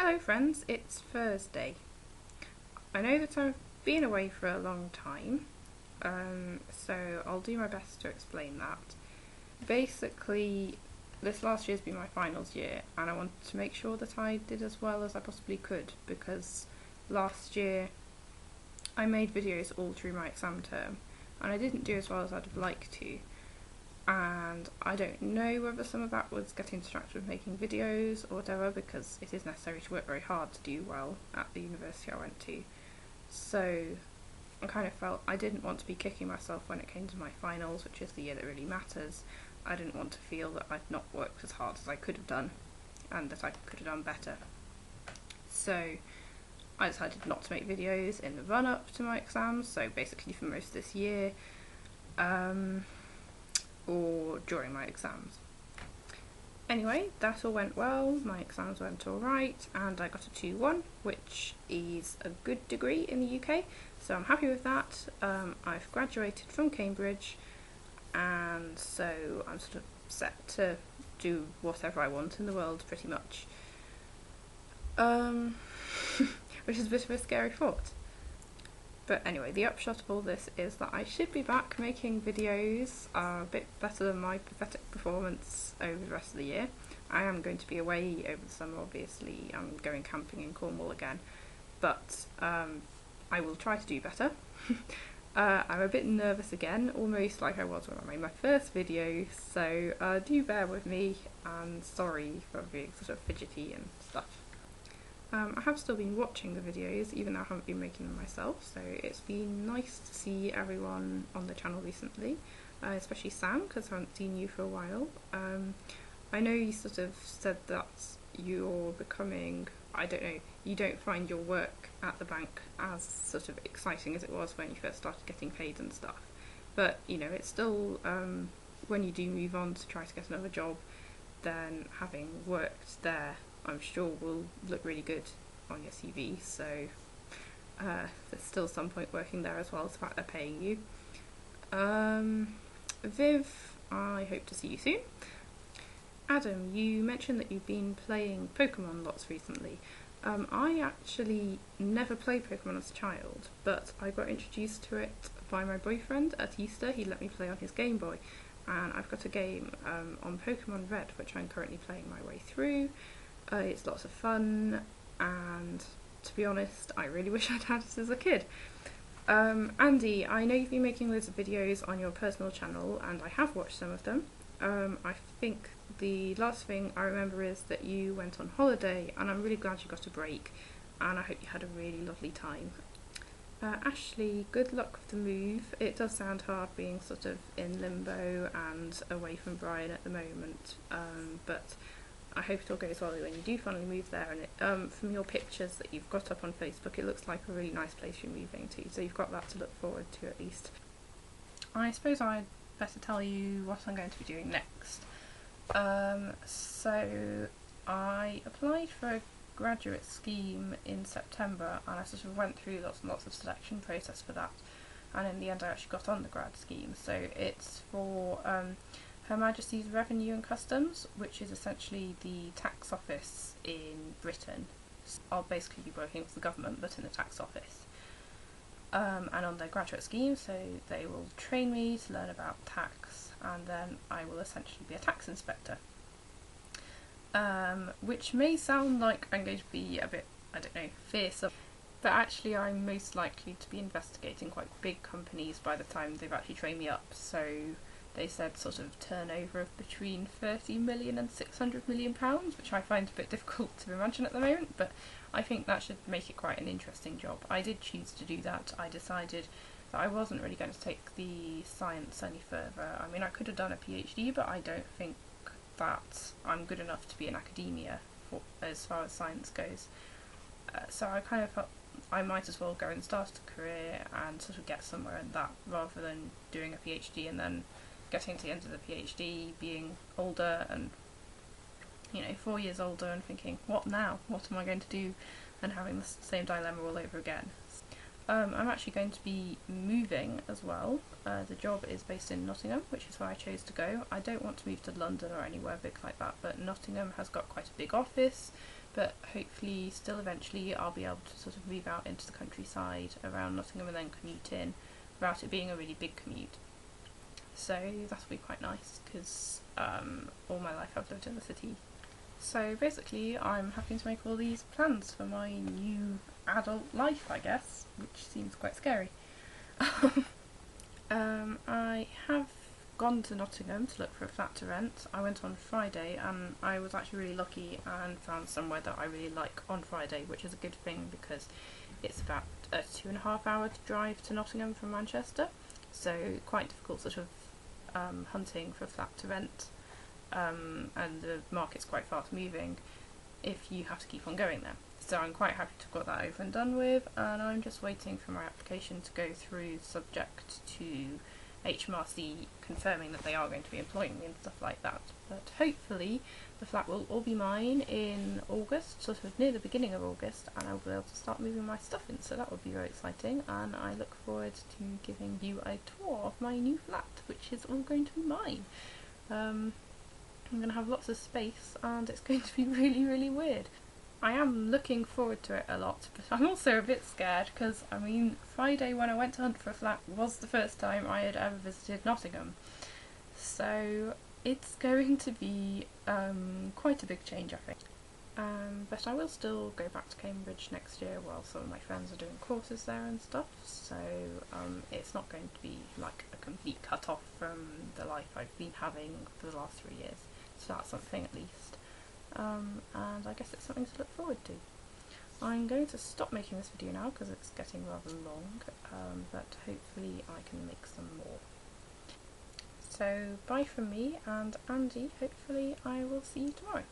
Hello friends, it's Thursday. I know that I've been away for a long time, so I'll do my best to explain that. Basically, this last year's been my finals year, and I wanted to make sure that I did as well as I possibly could, because last year I made videos all through my exam term, and I didn't do as well as I'd have liked to. And I don't know whether some of that was getting distracted with making videos or whatever, because it is necessary to work very hard to do well at the university I went to. So I kind of felt I didn't want to be kicking myself when it came to my finals, which is the year that really matters. I didn't want to feel that I'd not worked as hard as I could have done and that I could have done better. So I decided not to make videos in the run-up to my exams, so basically for most of this year, or during my exams. Anyway, that all went well, my exams went alright, and I got a 2-1, which is a good degree in the UK, so I'm happy with that. I've graduated from Cambridge, and so I'm sort of set to do whatever I want in the world, pretty much. Which is a bit of a scary thought. But anyway, the upshot of all this is that I should be back making videos a bit better than my pathetic performance over the rest of the year. I am going to be away over the summer, obviously. I'm going camping in Cornwall again, but I will try to do better. I'm a bit nervous again, almost like I was when I made my first video, so do bear with me, and sorry for being sort of fidgety and stuff. I have still been watching the videos, even though I haven't been making them myself, so it's been nice to see everyone on the channel recently, especially Sam, because I haven't seen you for a while. I know you sort of said that you're becoming, I don't know, you don't find your work at the bank as sort of exciting as it was when you first started getting paid and stuff, but you know, it's still, when you do move on to try to get another job, then having worked there I'm sure will look really good on your CV, so there's still some point working there as well as the fact they're paying you. Viv, I hope to see you soon. Adam, you mentioned that you've been playing Pokemon lots recently. I actually never played Pokemon as a child, but I got introduced to it by my boyfriend at Easter. He let me play on his Game Boy, and I've got a game on Pokemon Red which I'm currently playing my way through. It's lots of fun, and to be honest, I really wish I'd had it as a kid. Andy, I know you've been making loads of videos on your personal channel, and I have watched some of them. I think the last thing I remember is that you went on holiday, and I'm really glad you got a break, and I hope you had a really lovely time. Ashley, good luck with the move. It does sound hard being sort of in limbo and away from Brian at the moment, but I hope it all goes well when you do finally move there, and it, from your pictures that you've got up on Facebook, it looks like a really nice place you're moving to, so you've got that to look forward to at least. I suppose I'd better tell you what I'm going to be doing next. So I applied for a graduate scheme in September, and I sort of went through lots and lots of selection process for that, and in the end I actually got on the grad scheme. So it's for Her Majesty's Revenue and Customs, which is essentially the tax office in Britain. I'll basically be working for the government, but in the tax office. And on their graduate scheme, so they will train me to learn about tax, and then I will essentially be a tax inspector. Which may sound like I'm going to be a bit, I don't know, fearsome, but actually I'm most likely to be investigating quite big companies by the time they've actually trained me up, so they said sort of turnover of between 30 million and 600 million pounds, which I find a bit difficult to imagine at the moment, but I think that should make it quite an interesting job. I did choose to do that. I decided that I wasn't really going to take the science any further. I mean, I could have done a PhD, but I don't think that I'm good enough to be in academia for, as far as science goes. So I kind of felt I might as well go and start a career and sort of get somewhere in that, rather than doing a PhD and then getting to the end of the PhD, being older and, you know, 4 years older, and thinking, what now? What am I going to do? And having the same dilemma all over again. I'm actually going to be moving as well. The job is based in Nottingham, which is where I chose to go. I don't want to move to London or anywhere big like that, but Nottingham has got quite a big office, but hopefully still eventually I'll be able to sort of move out into the countryside around Nottingham and then commute in without it being a really big commute. So that'll be quite nice because all my life I've lived in the city. So basically I'm having to make all these plans for my new adult life, I guess, which seems quite scary. I have gone to Nottingham to look for a flat to rent. I went on Friday and I was actually really lucky and found somewhere that I really like on Friday, which is a good thing because it's about a 2.5 hour drive to Nottingham from Manchester, so quite difficult sort of hunting for a flat to rent, and the market's quite fast moving if you have to keep on going there. So I'm quite happy to have got that over and done with, and I'm just waiting for my application to go through, subject to HMRC confirming that they are going to be employing me and stuff like that. But hopefully the flat will all be mine in August, sort of near the beginning of August, and I'll be able to start moving my stuff in, so that would be very exciting, and I look forward to giving you a tour of my new flat, which is all going to be mine. I'm going to have lots of space and it's going to be really, really weird. I am looking forward to it a lot, but I'm also a bit scared because, I mean, Friday when I went to hunt for a flat was the first time I had ever visited Nottingham. So it's going to be quite a big change, I think. But I will still go back to Cambridge next year while some of my friends are doing courses there and stuff, so it's not going to be like a complete cut off from the life I've been having for the last 3 years. So that's something at least. And I guess it's something to look forward to. I'm going to stop making this video now because it's getting rather long, but hopefully I can make some more. So bye from me and Andy, hopefully I will see you tomorrow.